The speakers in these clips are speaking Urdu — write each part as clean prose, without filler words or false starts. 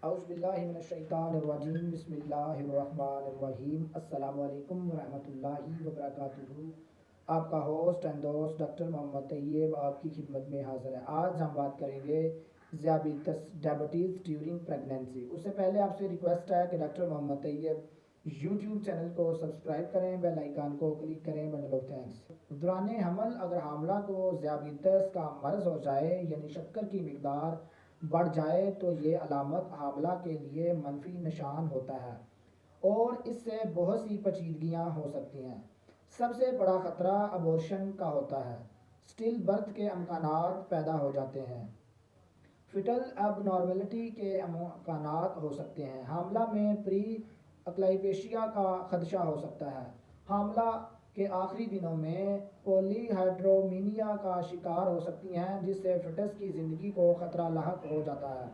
اعوذ باللہ من الشیطان الرجیم بسم اللہ الرحمن الرحیم السلام علیکم ورحمۃ اللہ وبرکاتہ۔ آپ کا ہوسٹ اینڈ دوست ڈاکٹر محمد طیب آپ کی خدمت میں حاضر ہے۔ آج ہم بات کریں گے ذیابیطس ڈائبٹیز ڈیورنگ پریگنینسی۔ اس سے پہلے آپ سے ریکویسٹ ہے کہ ڈاکٹر محمد طیب یوٹیوب چینل کو سبسکرائب کریں، بیل آئیکن کو کلک کریں۔ Bundle of thanks. دوران حمل اگر حاملہ کو ذیابیطس کا مرض ہو جائے یعنی شکر کی مقدار بڑھ جائے تو یہ علامت حاملہ کے لیے منفی نشان ہوتا ہے اور اس سے بہت سی پیچیدگیاں ہو سکتی ہیں۔ سب سے بڑا خطرہ ابورشن کا ہوتا ہے۔ سٹل برتھ کے امکانات پیدا ہو جاتے ہیں۔ فٹل اب نارملٹی کے امکانات ہو سکتے ہیں۔ حاملہ میں پری اکلائپیشیا کا خدشہ ہو سکتا ہے۔ حاملہ کے آخری دنوں میں پولی ہائڈرومینیا کا شکار ہو سکتی ہیں جس سے فٹس کی زندگی کو خطرہ لاحق ہو جاتا ہے۔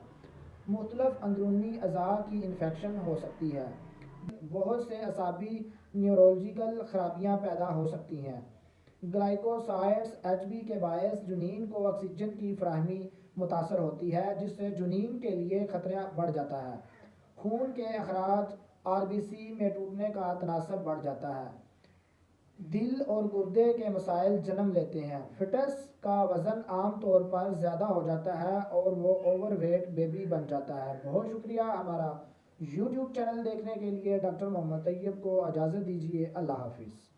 مختلف اندرونی اعضاء کی انفیکشن ہو سکتی ہے۔ بہت سے اعصابی نیورولوجیکل خرابیاں پیدا ہو سکتی ہیں۔ گلائکوسائڈز ایچ بی کے باعث جنین کو آکسیجن کی فراہمی متاثر ہوتی ہے جس سے جنین کے لیے خطرہ بڑھ جاتا ہے۔ خون کے اخراج آر بی سی میں ٹوٹنے کا تناسب بڑھ جاتا ہے۔ دل اور گردے کے مسائل جنم لیتے ہیں۔ فٹس کا وزن عام طور پر زیادہ ہو جاتا ہے اور وہ اوور ویٹ بیبی بن جاتا ہے۔ بہت شکریہ ہمارا یوٹیوب چینل دیکھنے کے لیے۔ ڈاکٹر محمد طیب کو اجازت دیجیے۔ اللہ حافظ۔